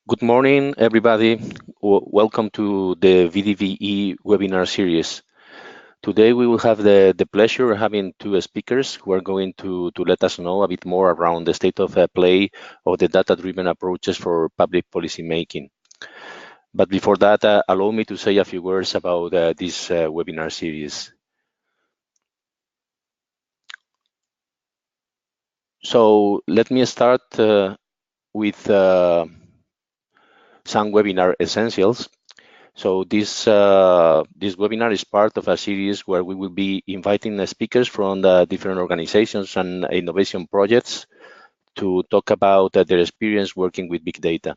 Good morning, everybody. Welcome to the BDVe Webinar Series. Today we will have the pleasure of having two speakers who are going to let us know a bit more around the state of play of the data-driven approaches for public policy making. But before that, allow me to say a few words about this webinar series. So let me start with some webinar essentials. So this webinar is part of a series where we will be inviting speakers from the different organizations and innovation projects to talk about their experience working with big data.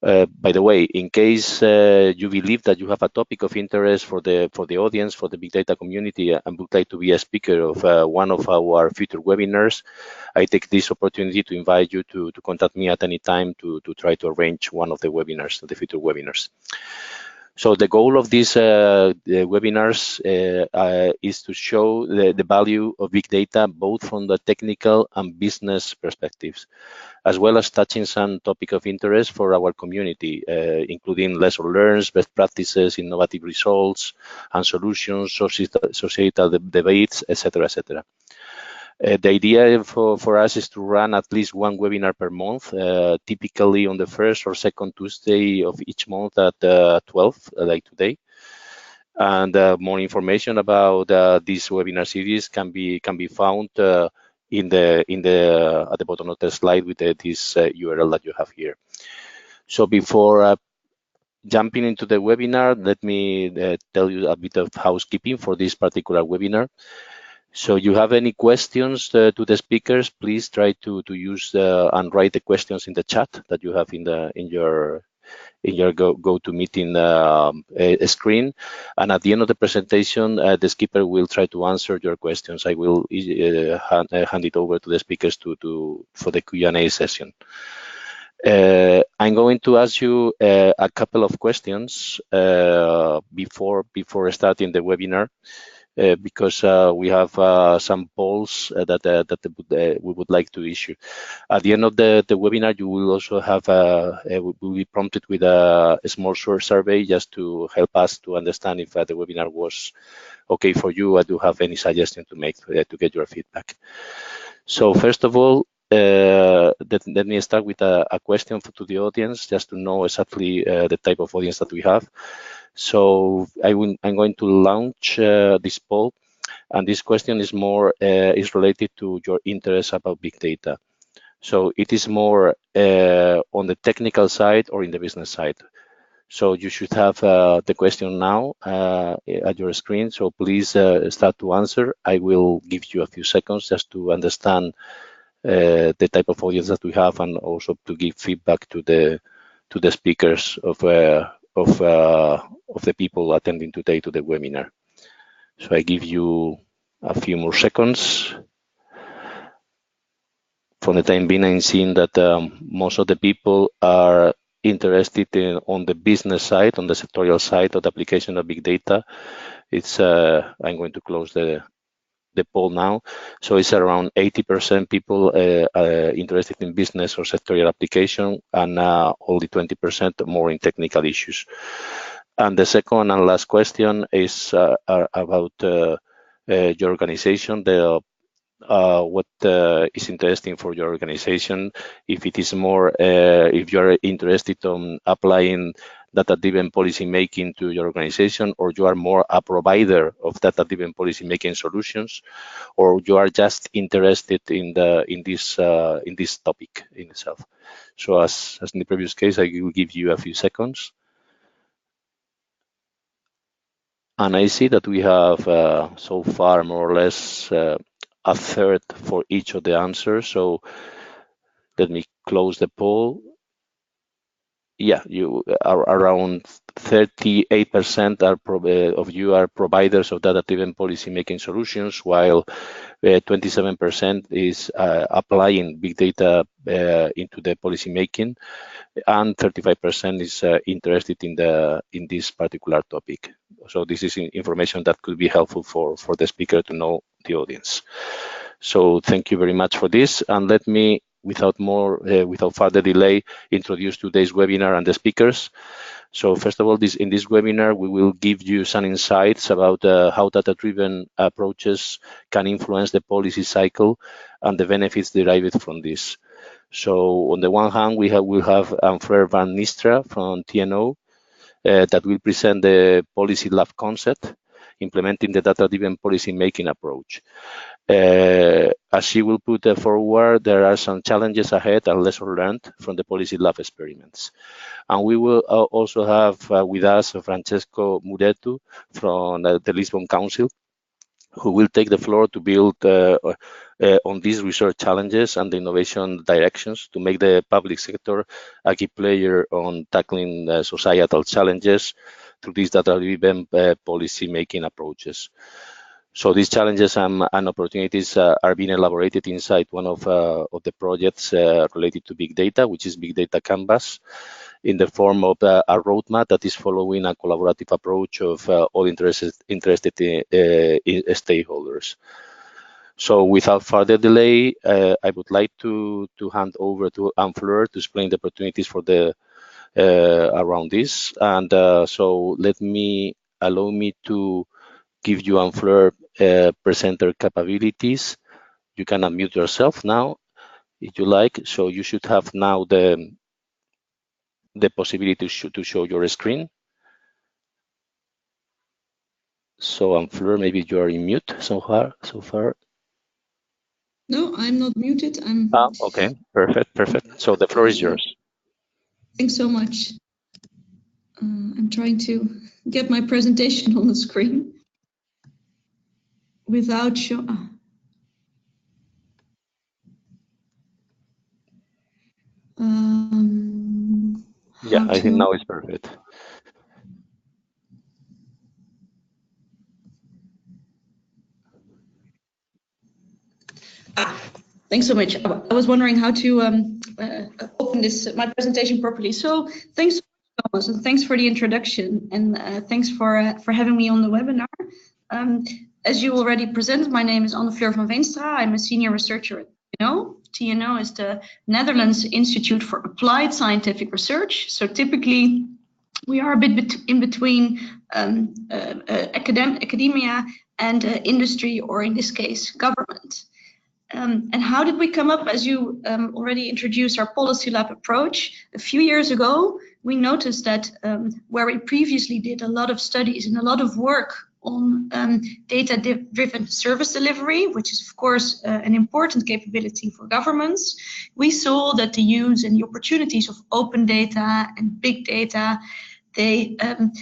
By the way, in case you believe that you have a topic of interest for the audience, for the big data community, and would like to be a speaker of one of our future webinars, I take this opportunity to invite you to contact me at any time to try to arrange one of the webinars, the future webinars. So the goal of these the webinars is to show the value of big data, both from the technical and business perspectives, as well as touching some topic of interest for our community, including lessons learned, best practices, innovative results and solutions, societal debates, etc., etc. The idea for us is to run at least one webinar per month, typically on the first or second Tuesday of each month at 12, like today. And more information about this webinar series can be found at the bottom of the slide with this URL that you have here. So before jumping into the webinar, let me tell you a bit of housekeeping for this particular webinar. So you have any questions to the speakers, please try to use and write the questions in the chat that you have in your GoToMeeting screen. And at the end of the presentation, the speaker will try to answer your questions. I will hand it over to the speakers for the Q&A session. I'm going to ask you a couple of questions before starting the webinar. Because we have some polls that we would like to issue. At the end of the webinar, you will also have will be prompted with a small short survey just to help us to understand if the webinar was okay for you or do have any suggestion to make to get your feedback. So first of all, let me start with a question to the audience, just to know exactly the type of audience that we have. So I'm going to launch this poll, and this question is more is related to your interest about big data. So it is more on the technical side or in the business side. So you should have the question now at your screen. So please start to answer. I will give you a few seconds just to understand the type of audience that we have, and also to give feedback to the speakers of the people attending today to the webinar. So I give you a few more seconds. For the time being, I'm seeing that most of the people are interested on the business side, on the sectorial side of the application of big data. It's I'm going to close the poll now. So it's around 80% people interested in business or sectorial application, and only 20% more in technical issues. And the second and last question is about your organization, what is interesting for your organization. If it is more, if you're interested on applying data-driven policy making to your organization, or you are more a provider of data-driven policy making solutions, or you are just interested in this topic in itself. So as in the previous case, I will give you a few seconds. And I see that we have so far more or less a third for each of the answers. So let me close the poll. Yeah, you are around 38% of you are providers of data-driven policy-making solutions, while 27% is applying big data into the policy-making, and 35% is interested in this particular topic. So this is information that could be helpful for the speaker to know the audience. So thank you very much for this, and let me without further delay, introduce today's webinar and the speakers. So first of all, in this webinar, we will give you some insights about how data-driven approaches can influence the policy cycle and the benefits derived from this. So on the one hand, we'll have Fleur van Veenstra from TNO that will present the policy lab concept, implementing the data-driven policy-making approach. As she will put forward, there are some challenges ahead and lessons learned from the policy lab experiments. And we will also have with us Francesco Mureddu from the Lisbon Council, who will take the floor to build on these research challenges and the innovation directions to make the public sector a key player on tackling societal challenges through these data-driven policy-making approaches. So these challenges and opportunities are being elaborated inside one of the projects related to big data, which is Big Data Canvas, in the form of a roadmap that is following a collaborative approach of all interested stakeholders. So without further delay, I would like to hand over to Fleur to explain the opportunities for the around this. And so allow me to give you Fleur presenter capabilities. You can unmute yourself now if you like. So you should have now the possibility to show your screen. So Fleur, maybe you are in mute so far. No, I'm not muted. Okay, perfect. So the floor is yours. Thanks so much. I'm trying to get my presentation on the screen without showing. Yeah, I think now it's perfect. Thanks so much. I was wondering how to open my presentation properly. So thanks, Thomas, and thanks for the introduction, and thanks for having me on the webinar. As you already presented, my name is Fleur van Veenstra. I'm a senior researcher at TNO. TNO is the Netherlands Institute for Applied Scientific Research. So typically, we are a bit in between academia and industry, or in this case, government. And how did we come up? As you already introduced our policy lab approach, a few years ago, we noticed that where we previously did a lot of studies and a lot of work on data-driven service delivery, which is of course an important capability for governments, we saw that the use and the opportunities of open data and big data, they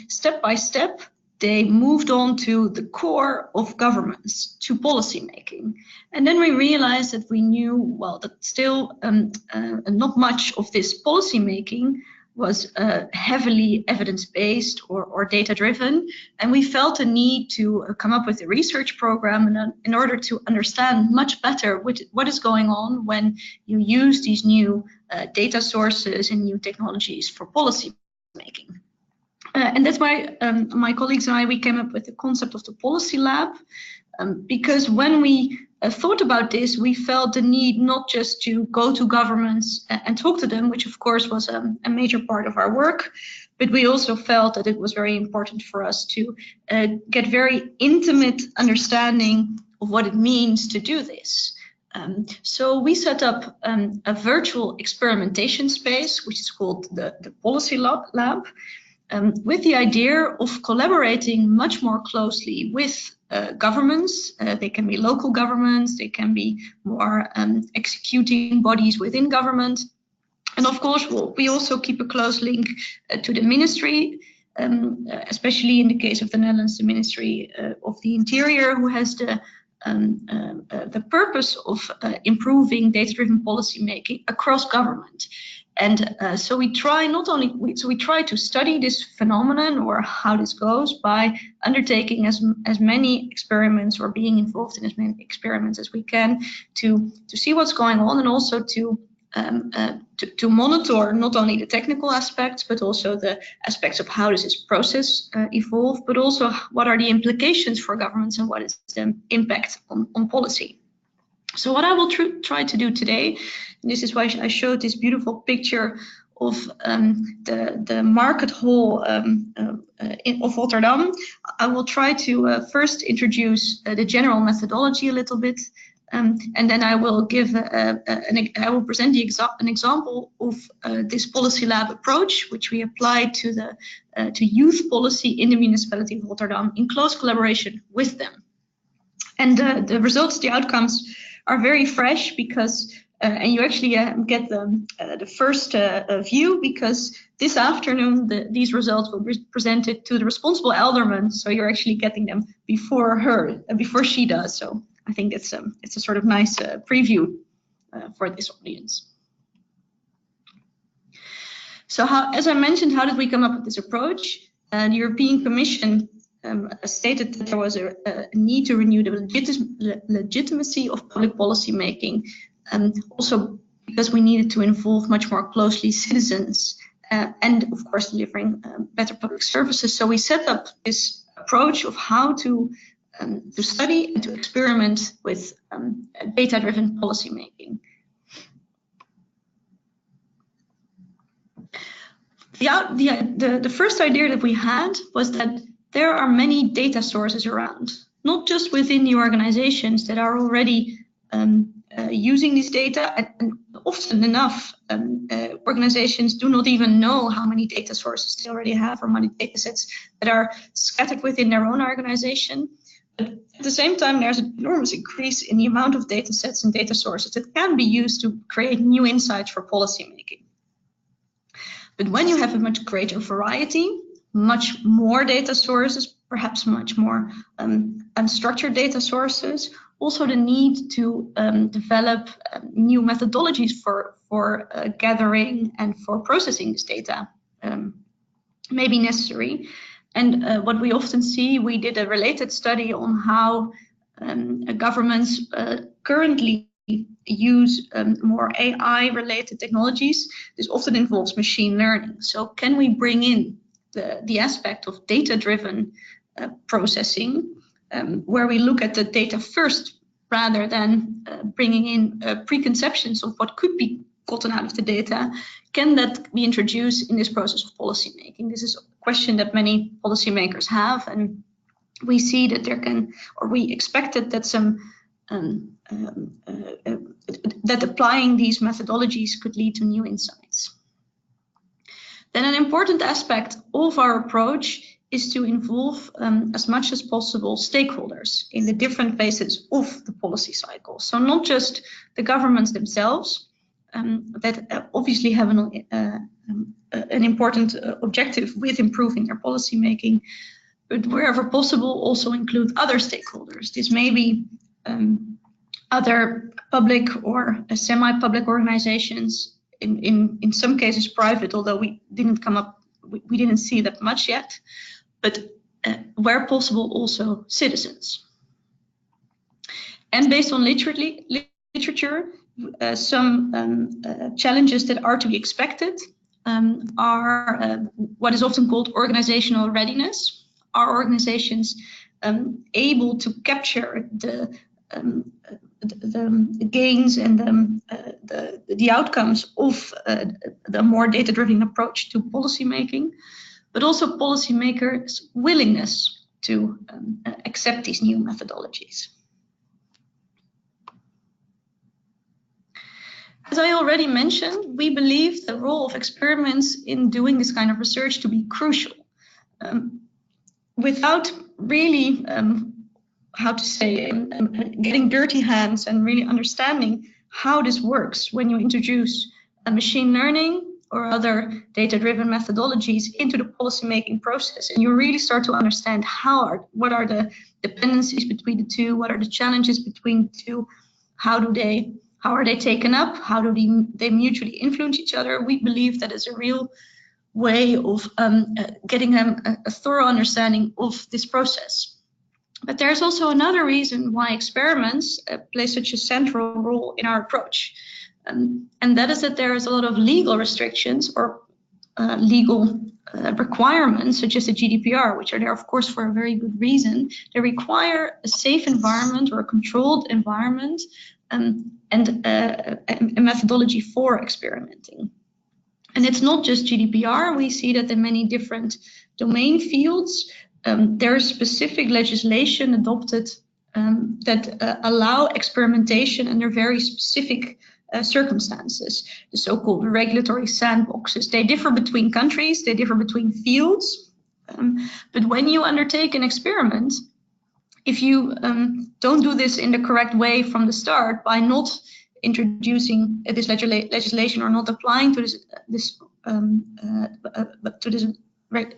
step by step, they moved on to the core of governments, to policy making. And then we realized that we knew, well, that still not much of this policy making was heavily evidence-based or data-driven. And we felt a need to come up with a research program in order to understand much better what is going on when you use these new data sources and new technologies for policy making. And that's why my colleagues and I, we came up with the concept of the policy lab, because when we thought about this, we felt the need not just to go to governments and talk to them, which of course was a major part of our work, but we also felt that it was very important for us to get very intimate understanding of what it means to do this. So we set up a virtual experimentation space, which is called the Policy Lab, with the idea of collaborating much more closely with governments. They can be local governments, they can be more executing bodies within government. And of course, we also keep a close link to the ministry, especially in the case of the Netherlands, the Ministry of the Interior, who has the purpose of improving data-driven policy making across government. And so we try to study this phenomenon, or how this goes, by undertaking as many experiments, or being involved in as many experiments as we can to see what's going on, and also to monitor not only the technical aspects, but also the aspects of how does this process evolve, but also what are the implications for governments and what is the impact on policy. So what I will try to do today, and this is why I showed this beautiful picture of the market hall of Rotterdam. I will try to first introduce the general methodology a little bit, and then I will give I will present an example of this policy lab approach, which we applied to the to youth policy in the municipality of Rotterdam in close collaboration with them. And the results, the outcomes are very fresh because, and you actually get the first view, because this afternoon these results will be presented to the responsible alderman. So you're actually getting them before she does. So I think it's a sort of nice preview for this audience. So as I mentioned, how did we come up with this approach? The European Commission stated that there was a need to renew the legitimacy of public policy making, also because we needed to involve much more closely citizens and, of course, delivering better public services. So we set up this approach of how to study and to experiment with data-driven policy making. The first idea that we had was that there are many data sources around, not just within the organizations that are already using this data, and often enough organizations do not even know how many data sources they already have or how many data sets that are scattered within their own organization. But at the same time, there's an enormous increase in the amount of data sets and data sources that can be used to create new insights for policy making. But when you have a much greater variety, much more data sources, perhaps much more unstructured data sources, also the need to develop new methodologies for gathering and for processing this data may be necessary. And what we often see, we did a related study on how governments currently use more AI-related technologies. This often involves machine learning. So can we bring in the aspect of data-driven processing, where we look at the data first rather than bringing in preconceptions of what could be gotten out of the data? Can that be introduced in this process of policy making? This is a question that many policymakers have, and we see that there can, or we expected that some that applying these methodologies could lead to new insights. Then an important aspect of our approach is to involve as much as possible stakeholders in the different phases of the policy cycle. So not just the governments themselves that obviously have an important objective with improving their policy making, but wherever possible also include other stakeholders. This may be other public or semi-public organizations, in some cases private, although we didn't see that much yet, but where possible also citizens. And based on literature, some challenges that are to be expected are what is often called organizational readiness. Are organizations able to capture the gains and the outcomes of the more data-driven approach to policy making, but also policymakers' willingness to accept these new methodologies. As I already mentioned, we believe the role of experiments in doing this kind of research to be crucial. Without really, how to say, getting dirty hands and really understanding how this works when you introduce a machine learning or other data-driven methodologies into the policy-making process, and you really start to understand what are the dependencies between the two, what are the challenges between the two, how are they taken up, how do they mutually influence each other. We believe that is a real way of getting a thorough understanding of this process. But there's also another reason why experiments play such a central role in our approach. And that is that there is a lot of legal restrictions or legal requirements, such as the GDPR, which are there, of course, for a very good reason. They require a safe environment or a controlled environment and a methodology for experimenting. And it's not just GDPR. We see that in many different domain fields, there is specific legislation adopted that allow experimentation under very specific circumstances, the so-called regulatory sandboxes. They differ between countries, they differ between fields, but when you undertake an experiment, if you don't do this in the correct way from the start, by not introducing this legislation or not applying to this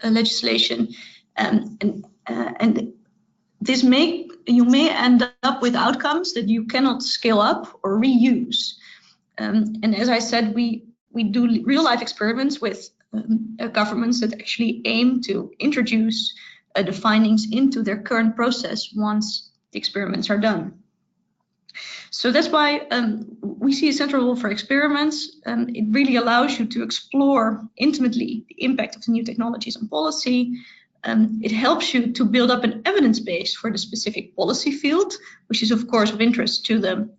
legislation, and this you may end up with outcomes that you cannot scale up or reuse. And as I said, we do real life experiments with governments that actually aim to introduce the findings into their current process once the experiments are done. So that's why we see a central role for experiments. It really allows you to explore intimately the impact of the new technologies on policy. It helps you to build up an evidence base for the specific policy field, which is of course of interest to the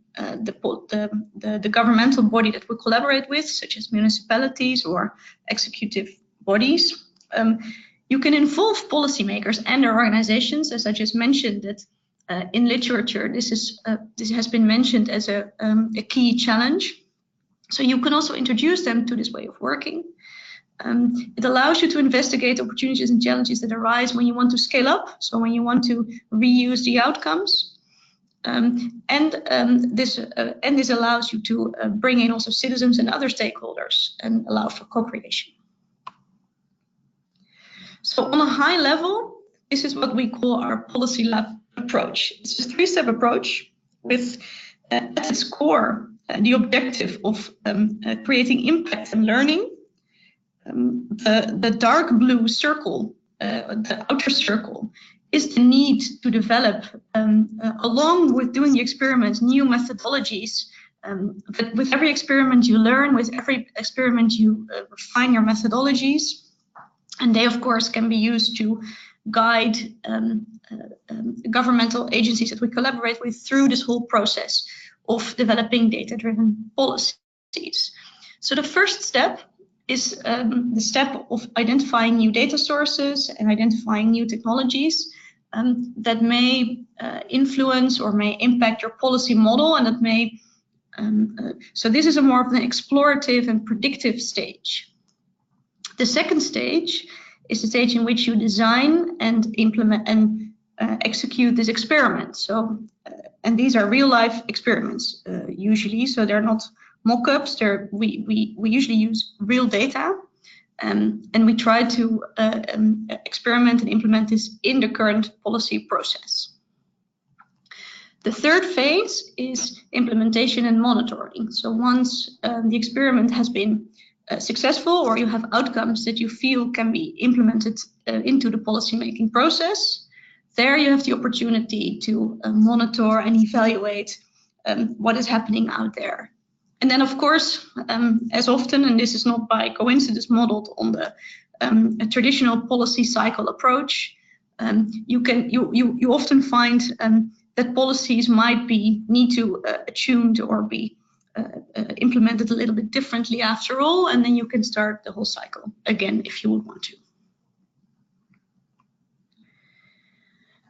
governmental body that we collaborate with, such as municipalities or executive bodies. You can involve policymakers and their organizations, as I just mentioned, that in literature, this has been mentioned as a key challenge. So you can also introduce them to this way of working. It allows you to investigate opportunities and challenges that arise when you want to scale up, so when you want to reuse the outcomes. This allows you to bring in also citizens and other stakeholders and allow for co-creation. So on a high level, this is what we call our policy lab approach. It's a three-step approach with at its core the objective of creating impact and learning. The dark blue circle, the outer circle, is the need to develop, along with doing the experiments, new methodologies. But with every experiment you learn, with every experiment you refine your methodologies, and they of course can be used to guide governmental agencies that we collaborate with through this whole process of developing data-driven policies. So the first step is the step of identifying new data sources and identifying new technologies that may influence or may impact your policy model, and that may, so this is a more of an explorative and predictive stage. The second stage is the stage in which you design and implement and execute this experiment. So, and these are real life experiments usually, so they're not mock-ups. We usually use real data, and we try to experiment and implement this in the current policy process. The third phase is implementation and monitoring. So once the experiment has been successful, or you have outcomes that you feel can be implemented into the policy-making process, there you have the opportunity to monitor and evaluate what is happening out there. And then, of course, as often, and this is not by coincidence modeled on the a traditional policy cycle approach, you often find that policies might need to attuned or be implemented a little bit differently after all, and then you can start the whole cycle again if you would want to.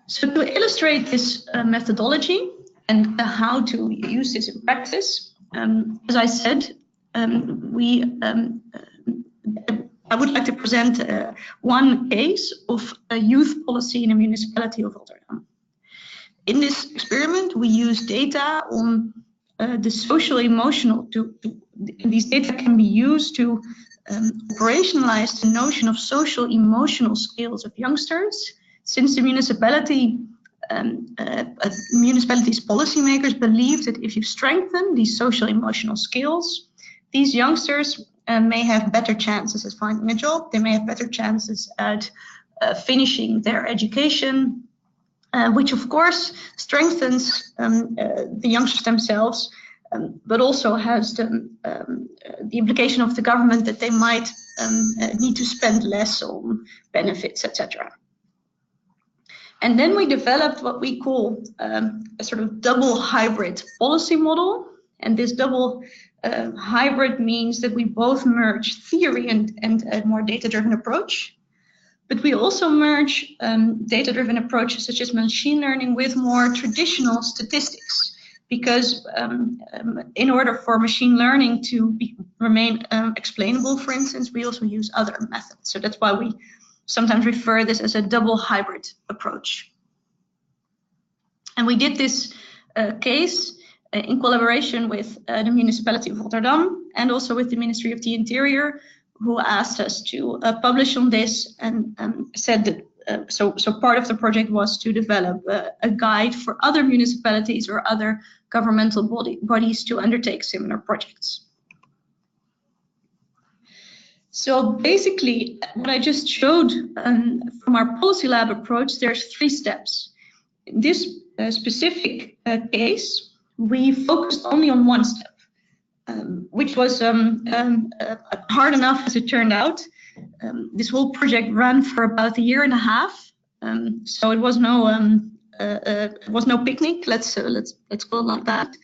So to illustrate this methodology and how to use this in practice, as I said, I would like to present one case of a youth policy in a municipality of Rotterdam. In this experiment, we use data on the social emotional. These data can be used to operationalize the notion of social emotional skills of youngsters, since the municipality's policymakers believe that if you strengthen these social emotional skills, these youngsters may have better chances at finding a job. They may have better chances at finishing their education, which of course strengthens the youngsters themselves, but also has the implication of the government that they might need to spend less on benefits, etc. And then we developed what we call a sort of double hybrid policy model. And this double hybrid means that we both merge theory and a more data-driven approach. But we also merge data-driven approaches such as machine learning with more traditional statistics. Because in order for machine learning to remain explainable, for instance, we also use other methods. So that's why we sometimes refer this as a double hybrid approach. And we did this case in collaboration with the municipality of Rotterdam and also with the Ministry of the Interior, who asked us to publish on this and said that so part of the project was to develop a guide for other municipalities or other governmental bodies to undertake similar projects. So basically, what I just showed from our Policy Lab approach, there's 3 steps. In this specific case, we focused only on 1 step, which was hard enough as it turned out. This whole project ran for about 1.5 years, so it was no picnic. Let's call it like that.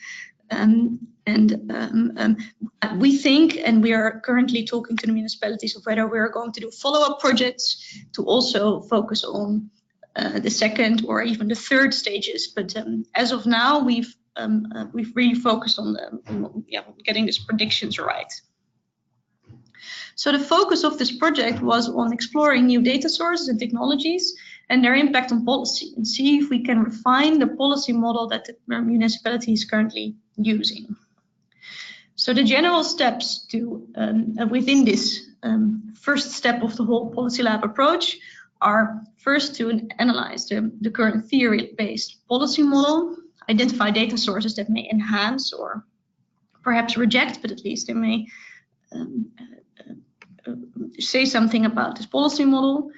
We think, and we are currently talking to the municipalities of whether we are going to do follow-up projects to also focus on the 2nd or even the 3rd stages. But as of now, we've really focused on getting these predictions right. So the focus of this project was on exploring new data sources and technologies and their impact on policy, and see if we can refine the policy model that the municipality is currently using. So the general steps to within this first step of the whole Policy Lab approach are first to analyze the current theory-based policy model, identify data sources that may enhance or perhaps reject, but at least they may say something about this policy model.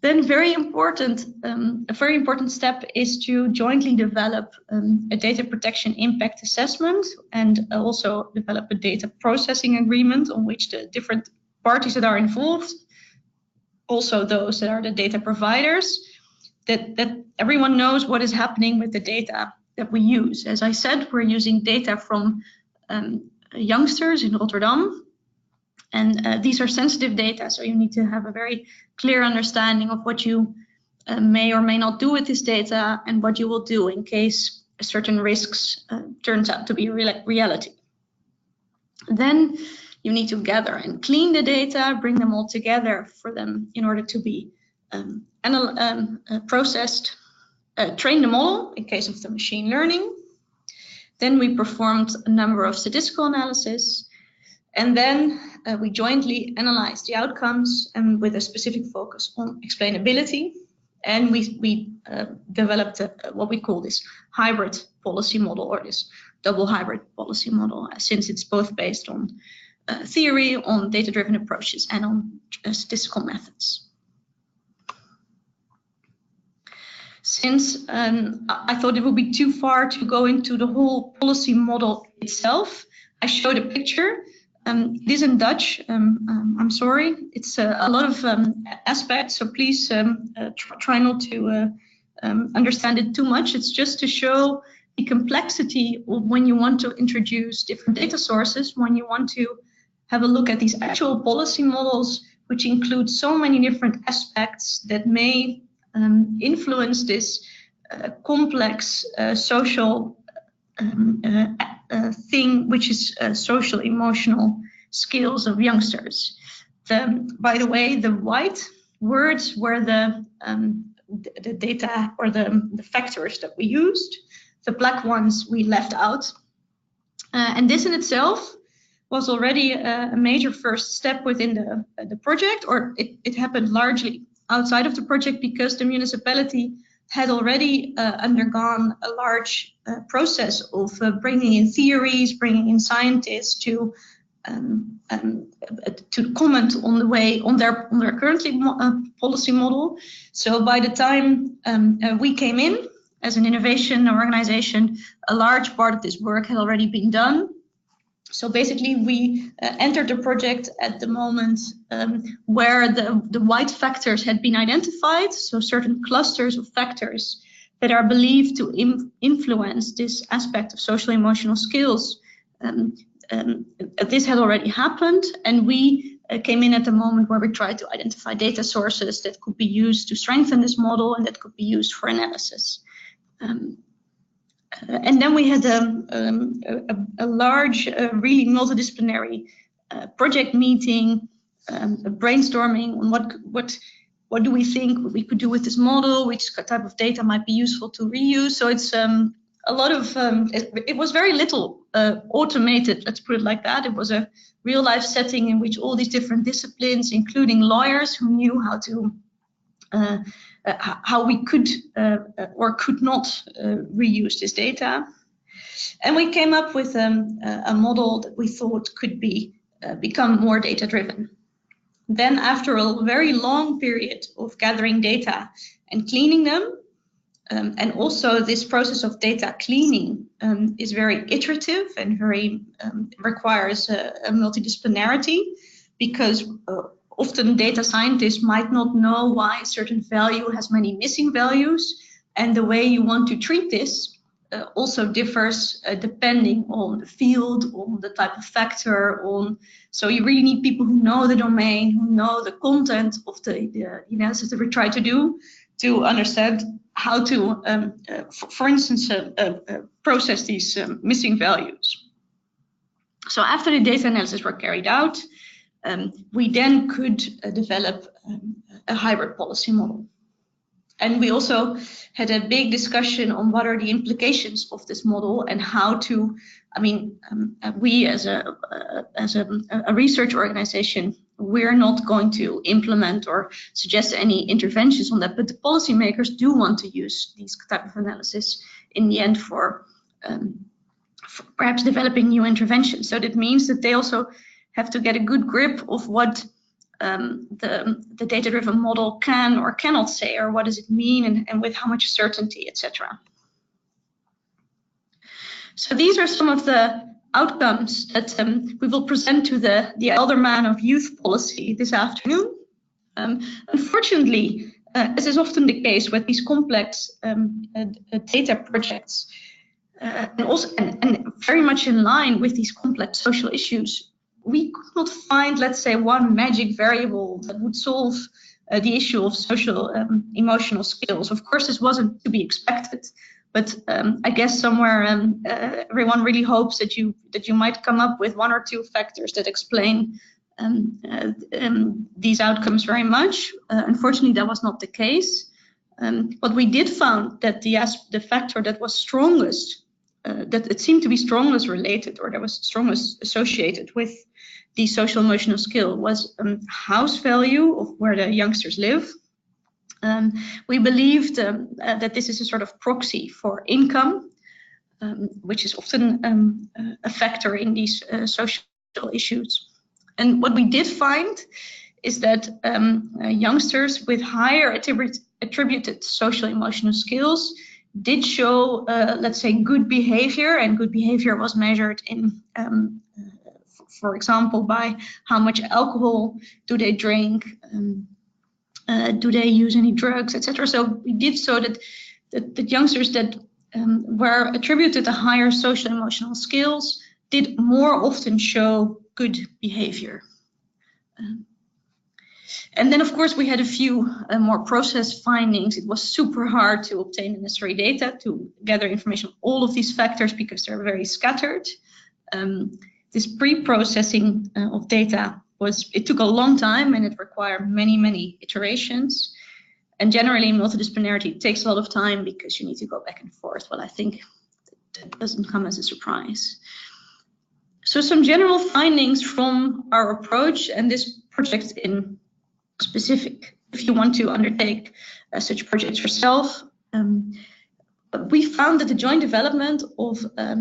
Then a very important step is to jointly develop a data protection impact assessment and also develop a data processing agreement on which the different parties that are involved, also those that are the data providers, that everyone knows what is happening with the data that we use. As I said, we're using data from youngsters in Rotterdam. And these are sensitive data, so you need to have a very clear understanding of what you may or may not do with this data and what you will do in case certain risks turns out to be reality. Then you need to gather and clean the data, bring them all together for them in order to be processed, train the model in case of the machine learning. Then we performed a number of statistical analysis. And then we jointly analyzed the outcomes and with a specific focus on explainability. And we developed what we call this hybrid policy model, or this double hybrid policy model, since it's both based on theory, on data-driven approaches, and on statistical methods. Since I thought it would be too far to go into the whole policy model itself, I showed a picture. It is in Dutch. I'm sorry. It's a lot of aspects, so please try not to understand it too much. It's just to show the complexity of when you want to introduce different data sources, when you want to have a look at these actual policy models, which include so many different aspects that may influence this complex social thing, which is social emotional skills of youngsters. By the way, the white words were the data or the factors that we used. The black ones we left out. And this in itself was already a major first step within the project, or it happened largely outside of the project because the municipality had already undergone a large process of bringing in theories, bringing in scientists to comment on their currently policy model. So by the time we came in as an innovation organization, a large part of this work had already been done. So basically, we entered the project at the moment where the white factors had been identified, so certain clusters of factors that are believed to influence this aspect of social emotional skills. This had already happened, and we came in at the moment where we tried to identify data sources that could be used to strengthen this model and that could be used for analysis. And then we had a large, really multidisciplinary project meeting, brainstorming on what do we think we could do with this model, which type of data might be useful to reuse. So it's a lot of, it was very little automated, let's put it like that. It was a real life setting in which all these different disciplines, including lawyers who knew how to how we could or could not reuse this data. And we came up with a model that we thought could become more data-driven. Then after a very long period of gathering data and cleaning them, and also this process of data cleaning is very iterative and very requires a multidisciplinarity, because often data scientists might not know why a certain value has many missing values, and the way you want to treat this also differs depending on the field, on the type of factor, so you really need people who know the domain, who know the content of the analysis that we try to do, to understand how to, for instance, process these missing values. So after the data analysis were carried out, we then could develop a hybrid policy model. And we also had a big discussion on what are the implications of this model and how to, we as a research organization, we're not going to implement or suggest any interventions on that, but the policymakers do want to use these type of analysis in the end for perhaps developing new interventions. So that means that they also have to get a good grip of what the data-driven model can or cannot say, or what does it mean, and with how much certainty, etc. So these are some of the outcomes that we will present to the Alderman of Youth Policy this afternoon. Unfortunately, as is often the case with these complex data projects, and very much in line with these complex social issues, we could not find, let's say, one magic variable that would solve the issue of social emotional skills. Of course, this wasn't to be expected, but I guess somewhere everyone really hopes that you might come up with one or two factors that explain these outcomes very much. Unfortunately, that was not the case. But we did find that the factor that was strongest, that it seemed to be strongest related, or that was strongest associated with the social emotional skill, was house value of where the youngsters live. We believed that this is a sort of proxy for income, which is often a factor in these social issues. And what we did find is that youngsters with higher attributed social emotional skills did show, let's say, good behavior, and good behavior was measured in, for example, by how much alcohol do they drink, do they use any drugs, etc. So we did so that the youngsters that were attributed to higher social emotional skills did more often show good behavior. And then, of course, we had a few more process findings. It was super hard to obtain the necessary data to gather information on all of these factors because they're very scattered. This pre-processing of data it took a long time, and it required many iterations. And generally, multidisciplinarity takes a lot of time because you need to go back and forth. Well, I think that doesn't come as a surprise. So some general findings from our approach and this project in specific, if you want to undertake such projects yourself. We found that the joint development of a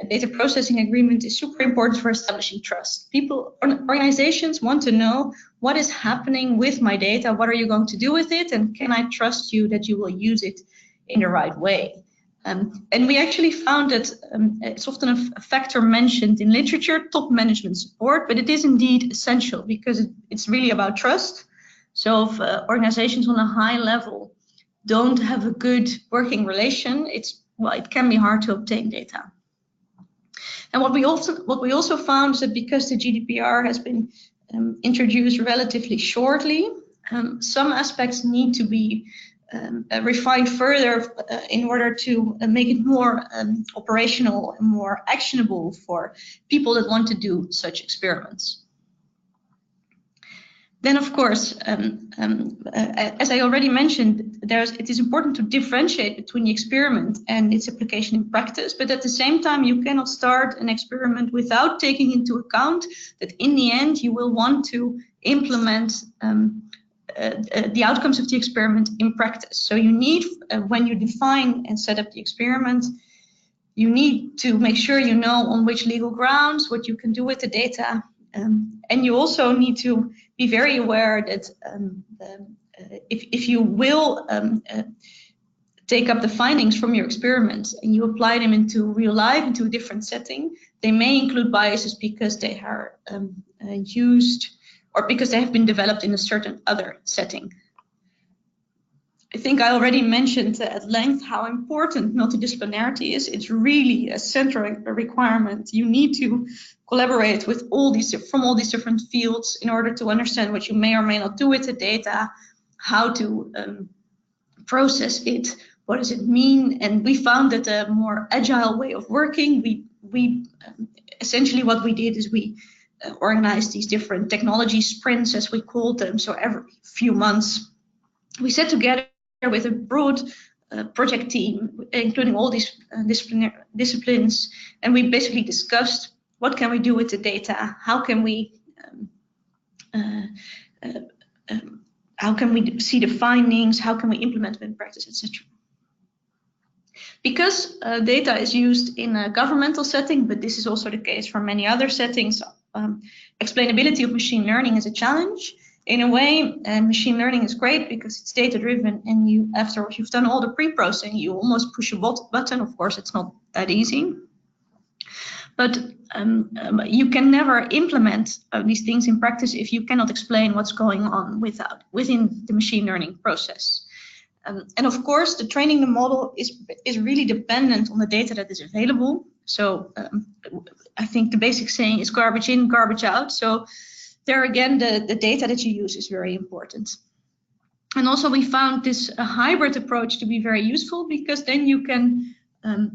data processing agreement is super important for establishing trust. Organizations want to know what is happening with my data, what are you going to do with it, and can I trust you that you will use it in the right way? And we actually found that it's often a factor mentioned in literature, top management support, but it is indeed essential because it's really about trust. So if organizations on a high level don't have a good working relation, it can be hard to obtain data. And what we also found is that because the GDPR has been introduced relatively shortly, some aspects need to be refined further in order to make it more operational and more actionable for people that want to do such experiments. Then, of course, as I already mentioned, it is important to differentiate between the experiment and its application in practice. But at the same time, you cannot start an experiment without taking into account that in the end, you will want to implement the outcomes of the experiment in practice. So you need, when you define and set up the experiment, you need to make sure you know on which legal grounds, what you can do with the data. And you also need to be very aware that if you will take up the findings from your experiments and you apply them into real life, into a different setting, they may include biases because they are used or because they have been developed in a certain other setting. I think I already mentioned at length how important multidisciplinarity is. It's really a central requirement. You need to collaborate with from all these different fields in order to understand what you may or may not do with the data, how to process it, what does it mean. And we found that a more agile way of working, we essentially what we did is we organized these different technology sprints, as we called them. So every few months, we sat together with a broad project team, including all these disciplines, and we basically discussed what can we do with the data, how can we see the findings, how can we implement them in practice, etc. Because data is used in a governmental setting, but this is also the case for many other settings, explainability of machine learning is a challenge. In a way, machine learning is great because it's data-driven, and after you've done all the pre-processing, you almost push a button. Of course, it's not that easy. But you can never implement these things in practice if you cannot explain what's going on within the machine learning process. And of course, the training the model is really dependent on the data that is available. So I think the basic saying is garbage in, garbage out. So there again, the data that you use is very important. And also we found this hybrid approach to be very useful because then you can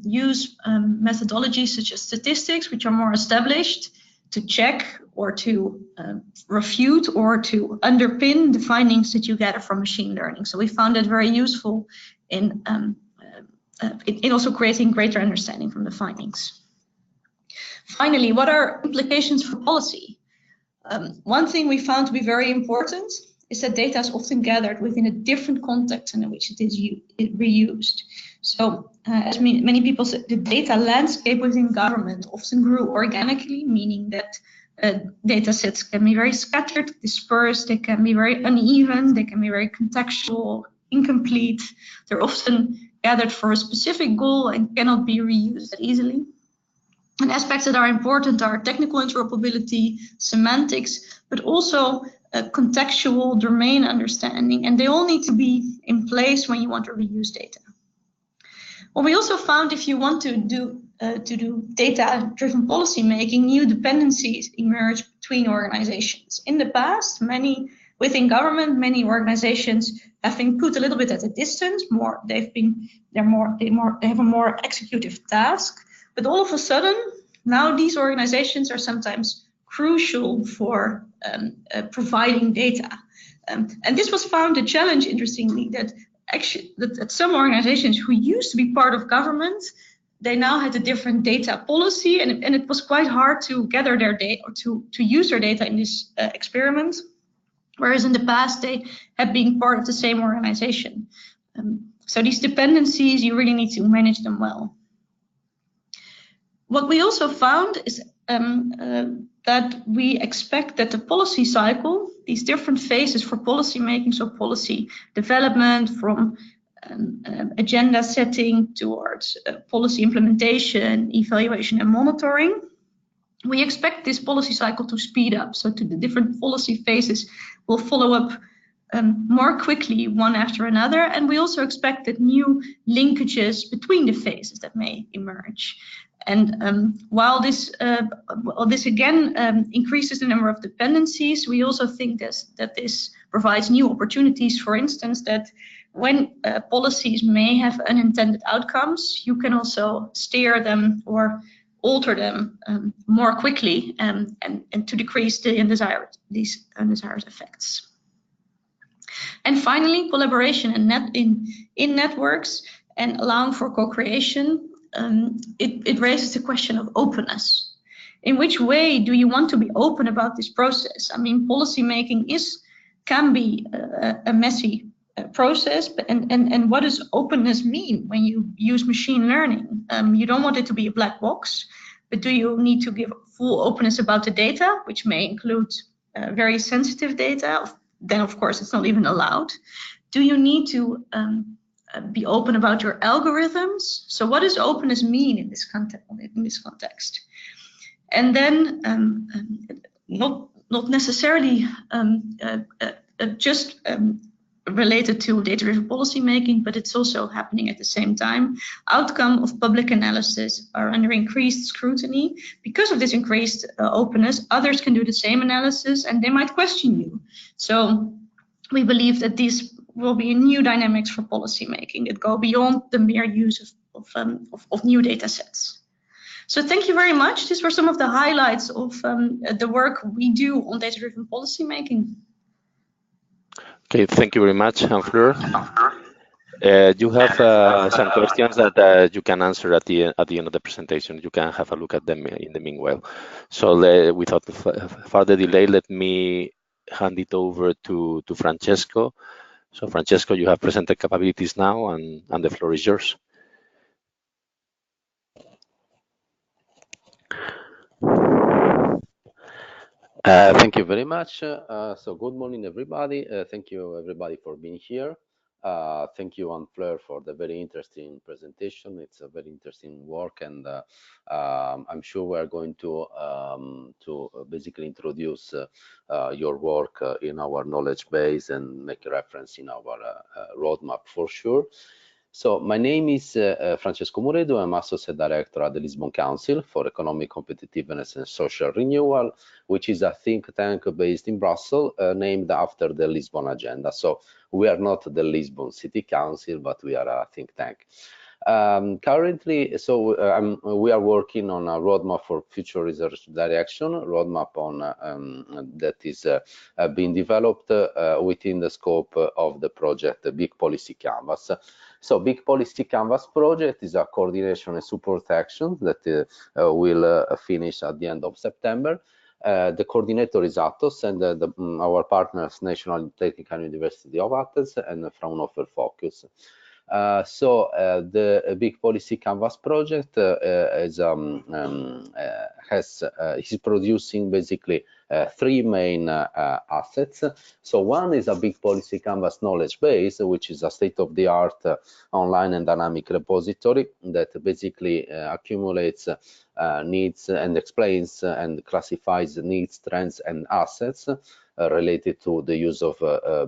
use methodologies such as statistics, which are more established, to check or to refute or to underpin the findings that you gather from machine learning. So we found it very useful in also creating greater understanding from the findings. Finally, what are implications for policy? One thing we found to be very important is that data is often gathered within a different context in which it is reused. So as many people said, the data landscape within government often grew organically, meaning that data sets can be very scattered, dispersed, they can be very uneven, they can be very contextual, incomplete. They're often gathered for a specific goal and cannot be reused easily. And aspects that are important are technical interoperability, semantics, but also contextual domain understanding, and they all need to be in place when you want to reuse data. What we also found, if you want to do data-driven policy making, new dependencies emerge between organizations. In the past, within government, many organizations have been put a little bit at a distance. They have a more executive task. But all of a sudden, now these organizations are sometimes crucial for providing data. And this was found a challenge, interestingly, that some organizations who used to be part of government, they now had a different data policy, and it was quite hard to gather their data or to use their data in this experiment, whereas in the past they had been part of the same organization. So these dependencies, you really need to manage them well. What we also found is that we expect that the policy cycle, these different phases for policy making, so policy development from agenda setting towards policy implementation, evaluation, and monitoring. We expect this policy cycle to speed up, so the different policy phases will follow up more quickly one after another, and we also expect that new linkages between the phases that may emerge. And while this again increases the number of dependencies, we also think that this provides new opportunities. For instance, that when policies may have unintended outcomes, you can also steer them or alter them more quickly and to decrease these undesired effects. And finally, collaboration in networks and allowing for co-creation, it raises the question of openness. In which way do you want to be open about this process? I mean, policy making can be a messy process, and what does openness mean when you use machine learning? You don't want it to be a black box, but do you need to give full openness about the data, which may include very sensitive data? Then of course it's not even allowed. Do you need to be open about your algorithms? So what does openness mean in this context? And then not necessarily just related to data-driven policy making, but it's also happening at the same time. Outcome of public analysis are under increased scrutiny. Because of this increased openness, others can do the same analysis and they might question you. So we believe that these will be new dynamics for policy making that go beyond the mere use of new data sets. So thank you very much. These were some of the highlights of the work we do on data-driven policy making. Okay, thank you very much, Fleur. You have some questions that you can answer at the end of the presentation. You can have a look at them in the meanwhile. So without further delay, let me hand it over to Francesco. So Francesco, you have presented capabilities now, and the floor is yours. Thank you very much. So good morning, everybody. Thank you, everybody, for being here. Thank you, Fleur, for the very interesting presentation. It's a very interesting work, and I'm sure we're going to basically introduce your work in our knowledge base and make a reference in our roadmap for sure. So my name is Francesco Mureddu. I'm Associate Director at the Lisbon Council for Economic Competitiveness and Social Renewal, which is a think tank based in Brussels, named after the Lisbon Agenda. So we are not the Lisbon City Council, but we are a think tank. Currently, we are working on a roadmap for future research direction, roadmap on that is being developed within the scope of the project, the Big Policy Canvas. So Big Policy Canvas project is a coordination and support action that will finish at the end of September. The coordinator is Athos, and our partners, National Technical University of Athens and Fraunhofer Focus. The Big Policy Canvas project is producing basically three main assets. So one is a Big Policy Canvas knowledge base, which is a state-of-the-art online and dynamic repository that basically accumulates needs and explains and classifies needs, trends, and assets related to the use of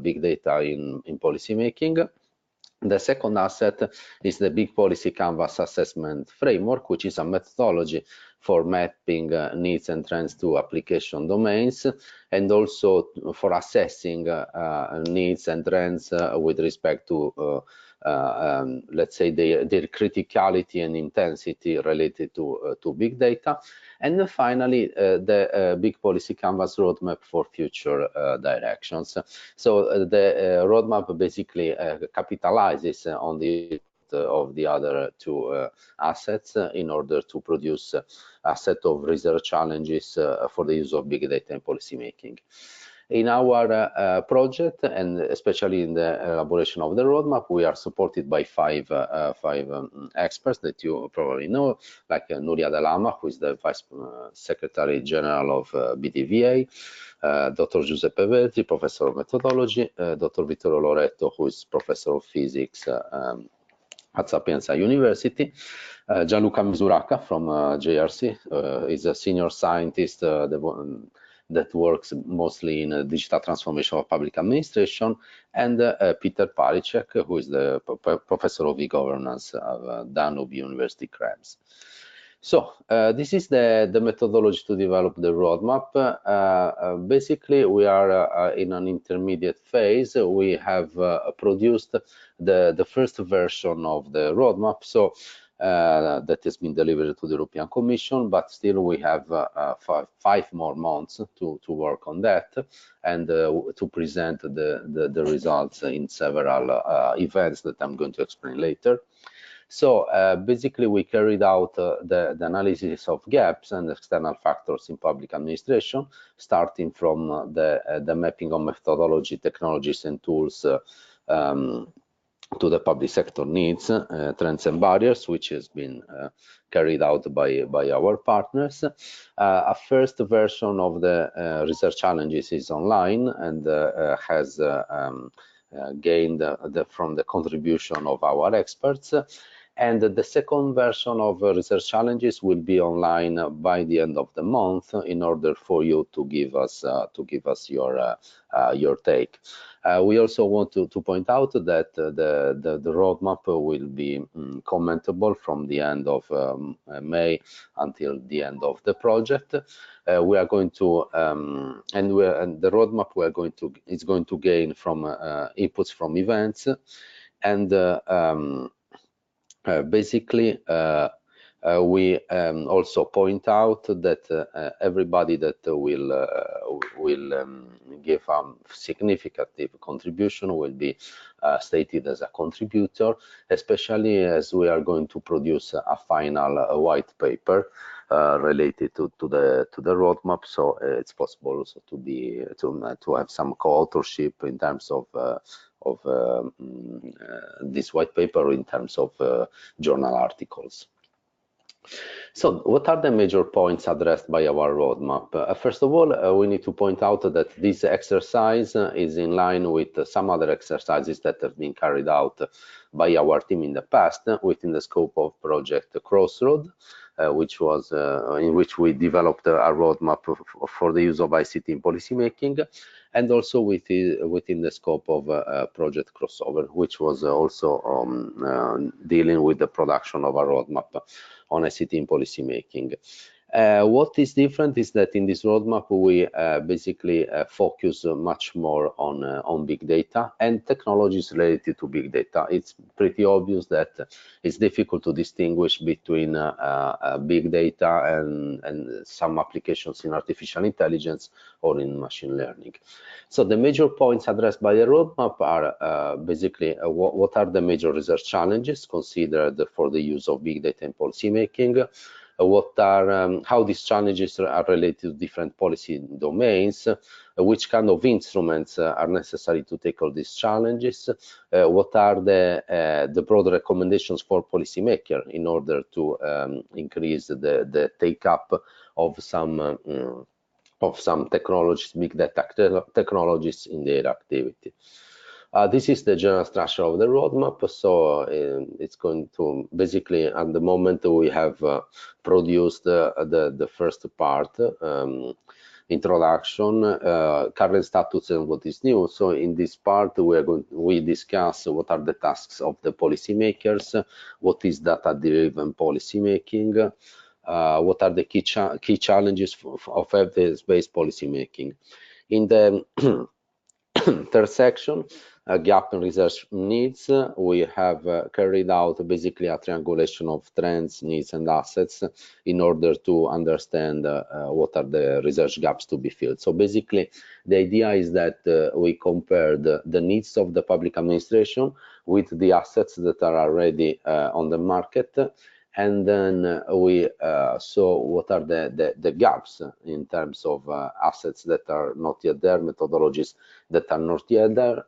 big data in policymaking. The second asset is the Big Policy Canvas Assessment Framework, which is a methodology for mapping needs and trends to application domains, and also for assessing needs and trends with respect to let's say their criticality and intensity related to big data. And then finally, the Big Policy Canvas roadmap for future directions. So the roadmap basically capitalizes on the of the other two assets in order to produce a set of research challenges for the use of big data in policymaking. In our project, and especially in the elaboration of the roadmap, we are supported by five experts that you probably know, like Nuria Delama, who is the Vice Secretary General of BDVe, Dr. Giuseppe Veltri, Professor of Methodology, Dr. Vittorio Loretto, who is Professor of Physics at Sapienza University, Gianluca Misuracca from JRC is a senior scientist that works mostly in digital transformation of public administration, and Peter Paricek, who is the professor of e-governance at Danube University Krebs. So this is the methodology to develop the roadmap. Basically, we are in an intermediate phase. We have produced the first version of the roadmap. So that has been delivered to the European Commission, but still we have 5 more months to work on that and to present the results in several events that I'm going to explain later. So basically we carried out the analysis of gaps and external factors in public administration, starting from the mapping of methodology, technologies and tools to the public sector needs, trends and barriers, which has been carried out by our partners. A first version of the research challenges is online and has gained from the contribution of our experts. And the second version of research challenges will be online by the end of the month in order for you to give us your take. We also want to point out that the roadmap will be commentable from the end of May until the end of the project. We are going to and the roadmap is going to gain from inputs from events, and basically we also point out that everybody that will give a significant contribution will be stated as a contributor, especially as we are going to produce a final white paper related to the roadmap. So it's possible also to have some co-authorship in terms of this white paper, in terms of journal articles. So what are the major points addressed by our roadmap? First of all, we need to point out that this exercise is in line with some other exercises that have been carried out by our team in the past within the scope of Project Crossroad, which was in which we developed a roadmap for the use of ICT in policymaking, and also within the scope of Project Crossover, which was also dealing with the production of a roadmap on ICT in policymaking. What is different is that in this roadmap we basically focus much more on big data and technologies related to big data. It's pretty obvious that it's difficult to distinguish between big data and some applications in artificial intelligence or in machine learning. So the major points addressed by the roadmap are basically what are the major research challenges considered for the use of big data in policymaking, what are how these challenges are related to different policy domains, which kind of instruments are necessary to tackle these challenges, what are the broad recommendations for policymakers in order to increase the take-up of some technologies, big data technologies in their activity. This is the general structure of the roadmap. So it's going to basically, at the moment, we have produced the first part, introduction, current status and what is new. So in this part, we discuss what are the tasks of the policymakers, what is data-driven policymaking, what are the key challenges of evidence-based policymaking. In the third section, gap in research needs, we have carried out basically a triangulation of trends, needs and assets in order to understand what are the research gaps to be filled. So basically the idea is that we compare the needs of the public administration with the assets that are already on the market, And then we saw what are the gaps in terms of assets that are not yet there, methodologies that are not yet there,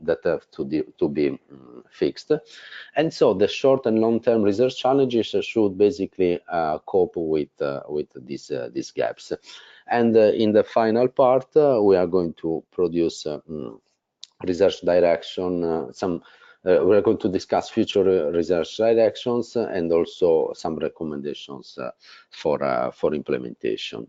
that have to be fixed. And so the short and long-term research challenges should basically cope with these gaps. And in the final part, we are going to produce research direction, we're going to discuss future research directions and also some recommendations for implementation.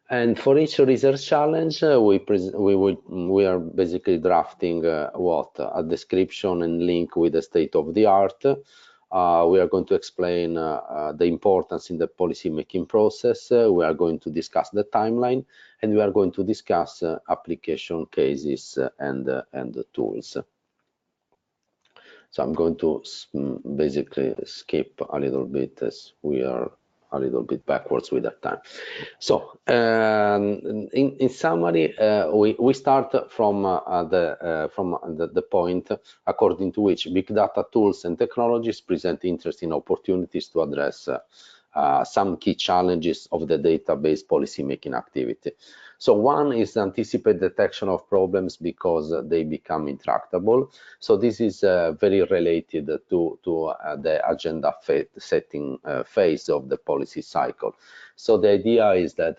And for each research challenge, we are basically drafting a description and link with the state of the art. We are going to explain the importance in the policy making process. We are going to discuss the timeline, and we are going to discuss application cases and the tools. So I'm going to basically skip a little bit as we are a little bit backwards with that time. So in summary, we start from the point according to which big data tools and technologies present interesting opportunities to address some key challenges of the database policymaking activity. So one is anticipate detection of problems because they become intractable. So this is very related to the agenda setting phase of the policy cycle. So the idea is that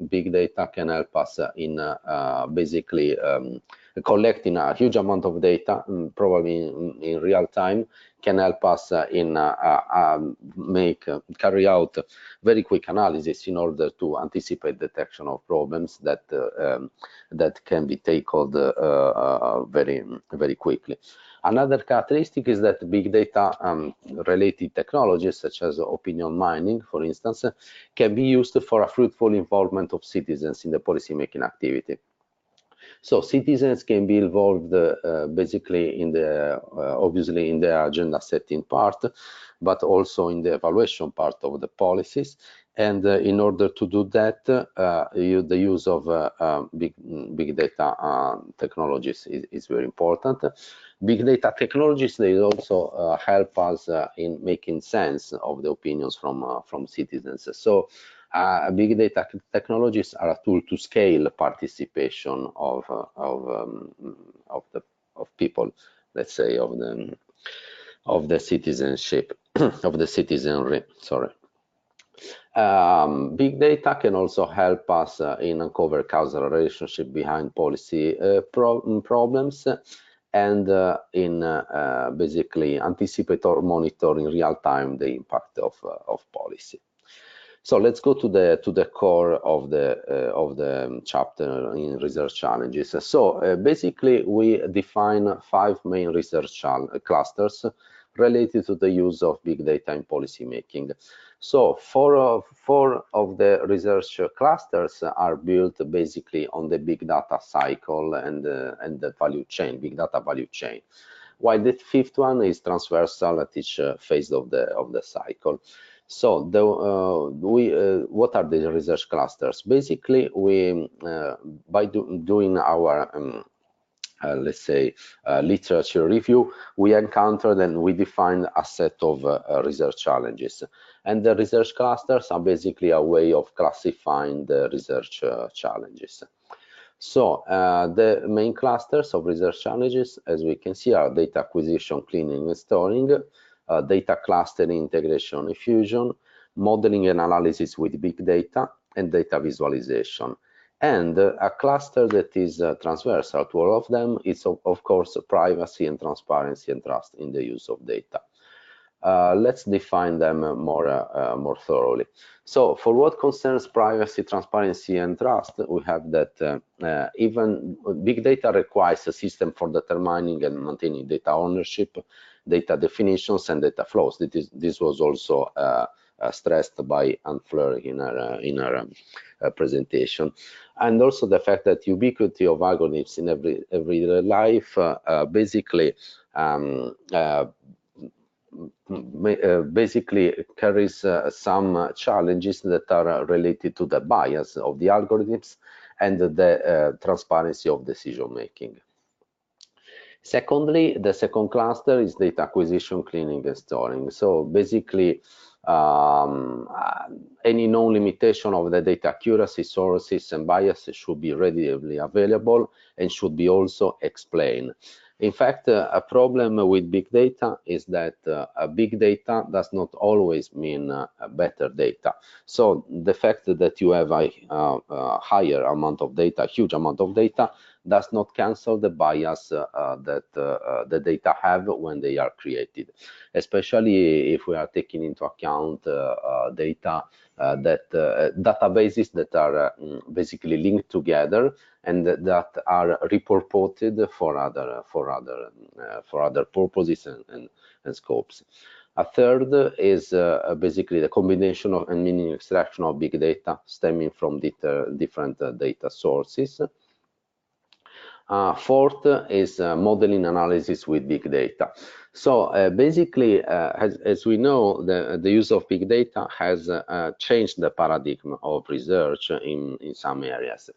big data can help us in basically collecting a huge amount of data, probably in real time, can help us in carry out very quick analysis in order to anticipate detection of problems that that can be tackled very quickly. Another characteristic is that big data related technologies such as opinion mining, for instance, can be used for a fruitful involvement of citizens in the policymaking activity. So citizens can be involved basically in the obviously in the agenda setting part, but also in the evaluation part of the policies. And in order to do that, the use of big data technologies is very important. Big data technologies, they also help us in making sense of the opinions from citizens. So big data technologies are a tool to scale participation of people, let's say, of the citizenship, of the citizenry. Sorry. Big data can also help us in uncover causal relationship behind policy problems and in basically anticipate or monitor in real time the impact of policy. So let's go to the core of the chapter in research challenges. So basically, we define 5 main research clusters related to the use of big data in policy making. So four of the research clusters are built basically on the big data cycle and the value chain, big data value chain, while the 5th one is transversal at each phase of the cycle. So what are the research clusters? Basically, we by doing our let's say literature review, we encountered and we defined a set of research challenges, and the research clusters are basically a way of classifying the research challenges. So the main clusters of research challenges, as we can see, are data acquisition, cleaning and storing, data clustering, integration and fusion, modeling and analysis with big data, and data visualization. And a cluster that is transversal to all of them is, of course, privacy and transparency and trust in the use of data. Let's define them more thoroughly. So for what concerns privacy, transparency, and trust, we have that even big data requires a system for determining and maintaining data ownership, data definitions, and data flows. This was also stressed by Fleur in her presentation, and also the fact that ubiquity of algorithms in everyday life basically carries some challenges that are related to the bias of the algorithms and the transparency of decision making. Secondly, the second cluster is data acquisition, cleaning, and storing. So basically, any known limitation of the data accuracy, sources, and biases should be readily available and should be also explained. In fact, a problem with big data is that big data does not always mean better data. So the fact that you have a higher amount of data, huge amount of data, does not cancel the bias that the data have when they are created, especially if we are taking into account data databases that are basically linked together and that are repurposed for other purposes and scopes. A third is basically the combination of and meaning extraction of big data stemming from different data sources. Fourth is modeling analysis with big data. So basically, as we know, the use of big data has changed the paradigm of research in some areas.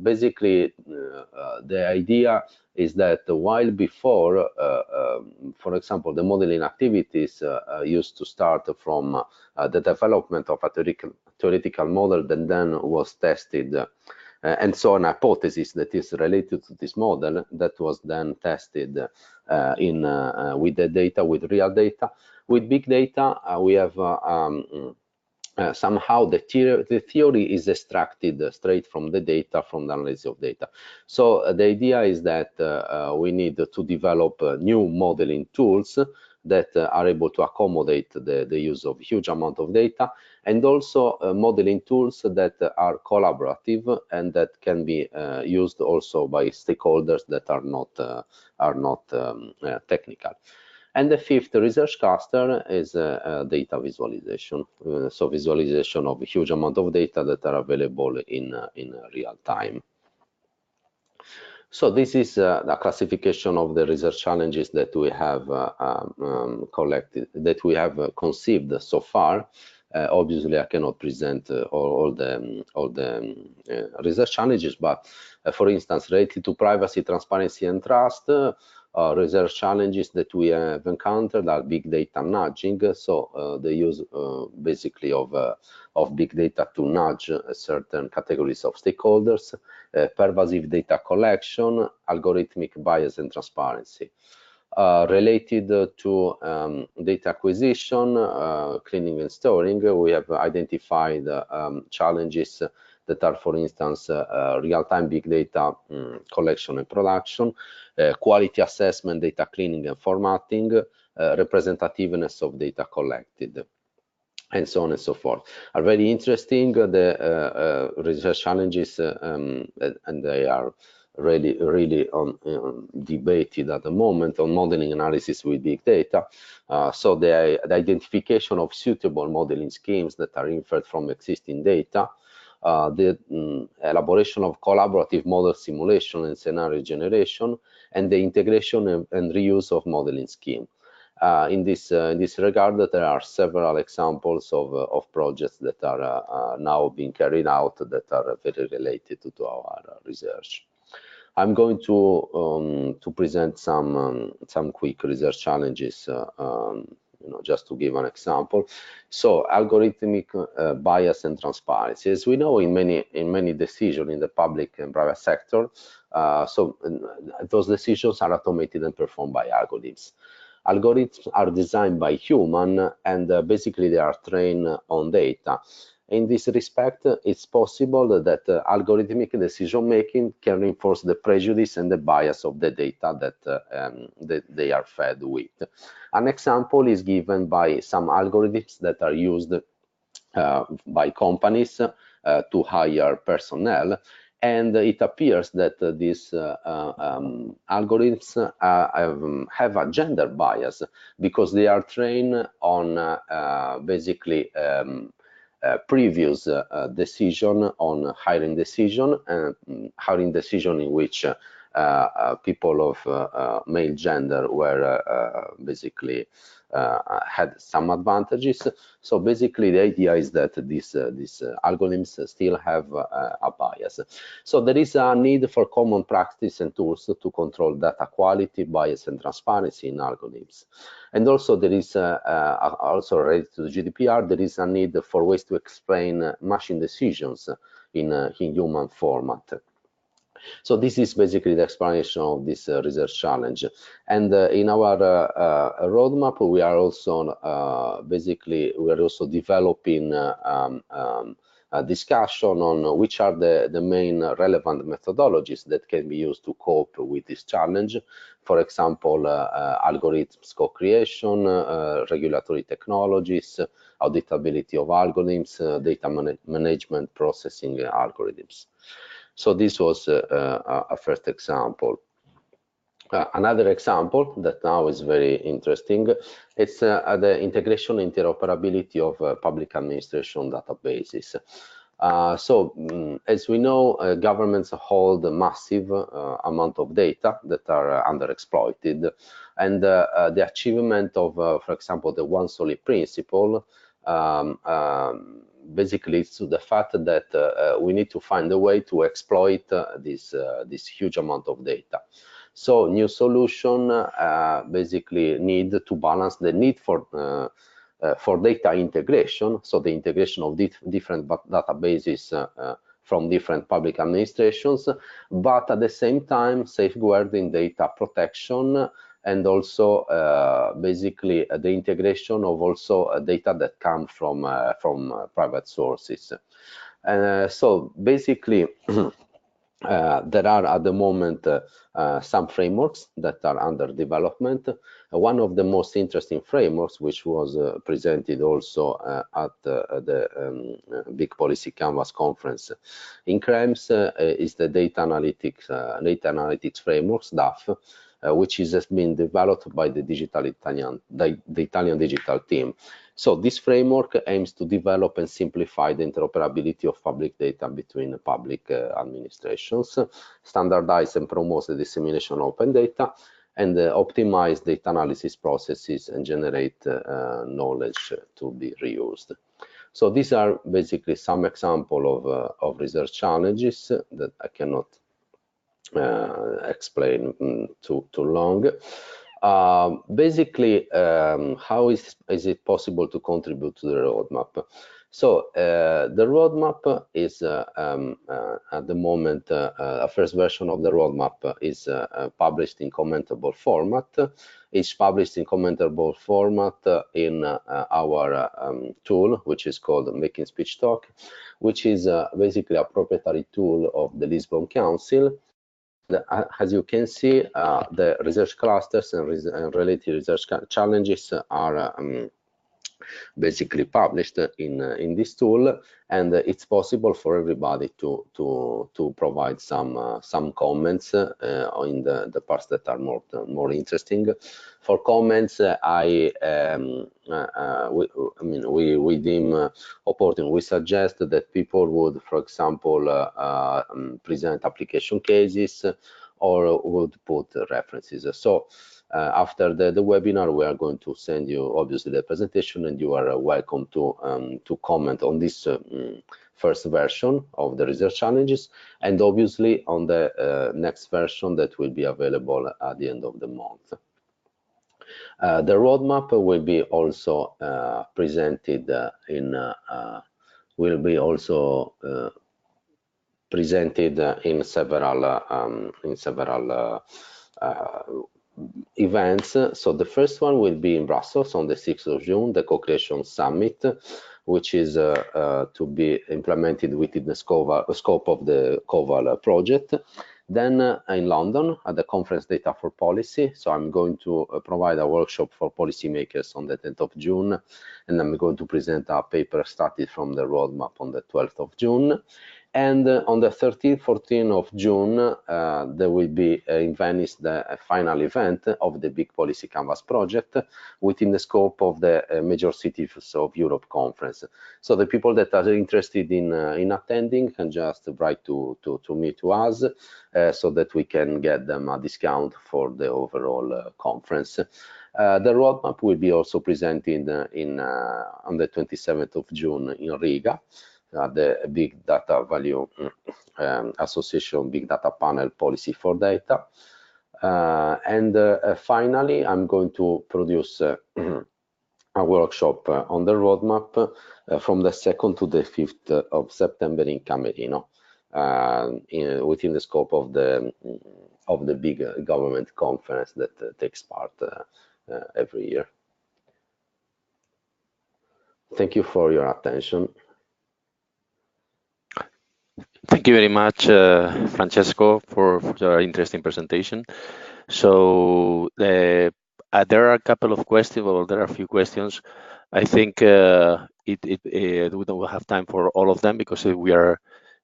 Basically, the idea is that while before, for example, the modeling activities used to start from the development of a theoretical model that then was tested, and so an hypothesis that is related to this model that was then tested with the data, with real data. With big data, we have somehow the theory is extracted straight from the data, from the analysis of data. So the idea is that we need to develop new modeling tools that are able to accommodate the use of huge amount of data, and also modeling tools that are collaborative and that can be used also by stakeholders that are not technical. And the fifth research cluster is data visualization. So visualization of a huge amount of data that are available in real time. So this is the classification of the research challenges that we have collected, that we have conceived so far. Obviously, I cannot present all the research challenges, but for instance, related to privacy, transparency, and trust, research challenges that we have encountered are big data nudging. So the use basically of big data to nudge certain categories of stakeholders, pervasive data collection, algorithmic bias, and transparency. Related to data acquisition, cleaning, and storing, we have identified challenges that are, for instance, real-time big data collection and production, quality assessment, data cleaning and formatting, representativeness of data collected, and so on and so forth. Are very interesting, the research challenges, and they are really debated at the moment on modeling analysis with big data. So the identification of suitable modeling schemes that are inferred from existing data, the elaboration of collaborative model simulation and scenario generation, and the integration and reuse of modeling scheme. In this regard, there are several examples of projects that are now being carried out that are very related to our research. I'm going to present some quick research challenges, just to give an example. So algorithmic bias and transparency. As we know, in many decisions in the public and private sector, so those decisions are automated and performed by algorithms. Algorithms are designed by human, and basically they are trained on data. In this respect, it's possible that algorithmic decision making can reinforce the prejudice and the bias of the data that they are fed with. An example is given by some algorithms that are used by companies to hire personnel. And it appears that these algorithms have a gender bias because they are trained on basically previous decision on hiring decision in which people of male gender were basically had some advantages. So basically the idea is that these algorithms still have a bias. So there is a need for common practice and tools to control data quality, bias, and transparency in algorithms. And also there is also related to the GDPR, there is a need for ways to explain machine decisions in human format. So this is basically the explanation of this research challenge. And in our roadmap, we are also developing a discussion on which are the main relevant methodologies that can be used to cope with this challenge. For example, algorithms co-creation, regulatory technologies, auditability of algorithms, data management processing algorithms. So this was a first example. Another example that now is very interesting, it's the integration interoperability of public administration databases. As we know, governments hold a massive amount of data that are underexploited, and the achievement of, for example, the one solid principle basically leads to the fact that we need to find a way to exploit this huge amount of data. So new solution basically need to balance the need for data integration, so the integration of different databases from different public administrations, but at the same time safeguarding data protection and also basically the integration of also data that come from private sources. So basically there are at the moment some frameworks that are under development. One of the most interesting frameworks, which was presented also at the Big Policy Canvas conference in Krems, is the data analytics frameworks, DAF, which has been developed by the Italian digital team. So this framework aims to develop and simplify the interoperability of public data between public administrations, standardize and promote the dissemination of open data, and optimize data analysis processes and generate knowledge to be reused. So these are basically some examples of research challenges that I cannot explain too long. Basically, how is it possible to contribute to the roadmap? So the roadmap is at the moment a first version of the roadmap is published in commentable format. It's published in commentable format in our tool, which is called Making Speech Talk, which is basically a proprietary tool of the Lisbon Council. As you can see, the research clusters and related research challenges are basically published in this tool, and it's possible for everybody to provide some comments in the parts that are more interesting. For comments, we deem opportune. We suggest that people would, for example, present application cases or would put references. So after the webinar, we are going to send you obviously the presentation, and you are welcome to comment on this first version of the research challenges, and obviously on the next version that will be available at the end of the month. The roadmap will be also presented in several events. So the first one will be in Brussels on the 6th of June, the Co-Creation Summit, which is to be implemented within the scope of the COVAL project. Then in London at the conference Data for Policy. So I'm going to provide a workshop for policymakers on the 10th of June, and I'm going to present a paper started from the roadmap on the 12th of June. And on the 13th, 14th of June, there will be in Venice the final event of the Big Policy Canvas project within the scope of the Major Cities of Europe conference. So the people that are interested in attending can just write to me, to us, so that we can get them a discount for the overall conference. The roadmap will be also presented on the 27th of June in Riga. The Big Data Value Association Big Data Panel Policy for Data. And finally, I'm going to produce a workshop on the roadmap from the 2nd to the 5th of September in Camerino, within the scope of the big government conference that takes part every year. Thank you for your attention. Thank you very much, Francesco, for your interesting presentation. So there are a couple of questions, or there are a few questions. I think we don't have time for all of them because we are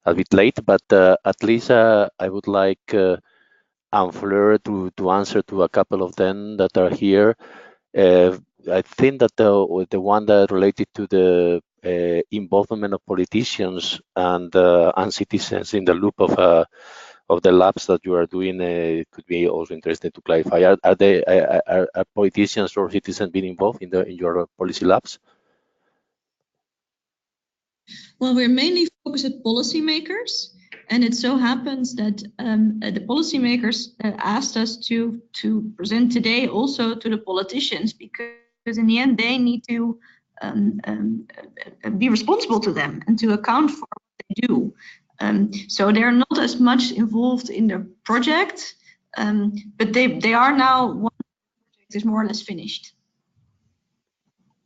a bit late, but at least I would like Fleur to answer to a couple of them that are here. I think that the one that related to the involvement of politicians and citizens in the loop of the labs that you are doing could be also interesting to clarify. Are politicians or citizens being involved in your policy labs? Well, we're mainly focused at policymakers, and it so happens that the policymakers asked us to present today also to the politicians, because in the end they need to be responsible to them and to account for what they do. So they're not as much involved in the project, but they are now. One project is more or less finished.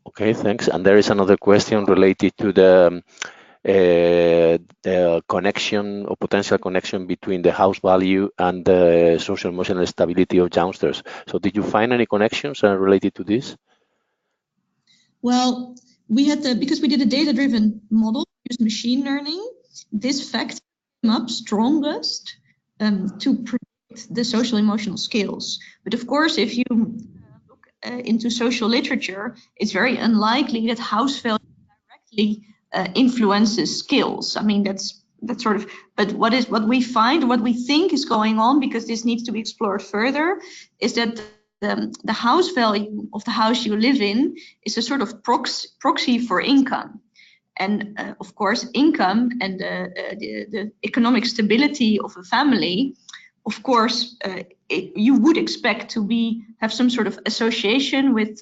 Okay, thanks. And there is another question related to the connection or potential connection between the house value and the social emotional stability of youngsters. So did you find any connections related to this? Well, we had because we did a data-driven model, used machine learning, this fact came up strongest to predict the social emotional skills. But of course, if you look into social literature, it's very unlikely that house value directly influences skills. I mean, that's sort of, but what we find, what we think is going on, because this needs to be explored further, is that the house value of the house you live in is a sort of proxy for income. And of course, income and the economic stability of a family, of course, you would expect to have some sort of association with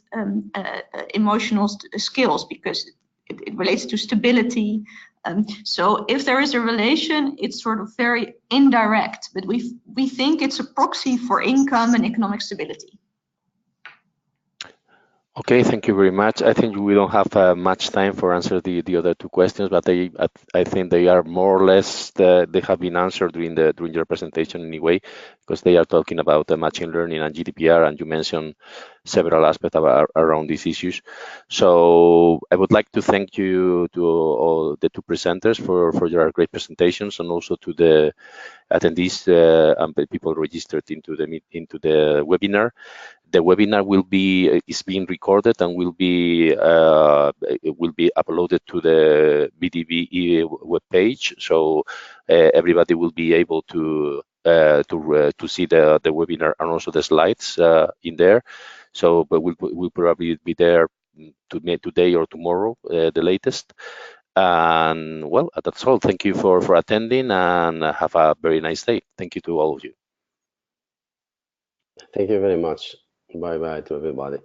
emotional skills, because it relates to stability. So if there is a relation, it's sort of very indirect, but we think it's a proxy for income and economic stability. Okay, thank you very much. I think we don't have much time for answer the other two questions, but I think they are more or less they have been answered during your presentation anyway, because they are talking about machine learning and GDPR, and you mentioned several aspects around these issues. So I would like to thank you to all the two presenters for your great presentations, and also to the attendees and people registered into the webinar. The webinar is being recorded and will be uploaded to the BDVe webpage, so everybody will be able to see the webinar and also the slides in there. So, but we'll probably be there today or tomorrow, the latest. And well, that's all. Thank you for attending, and have a very nice day. Thank you to all of you. Thank you very much. Bye-bye to everybody.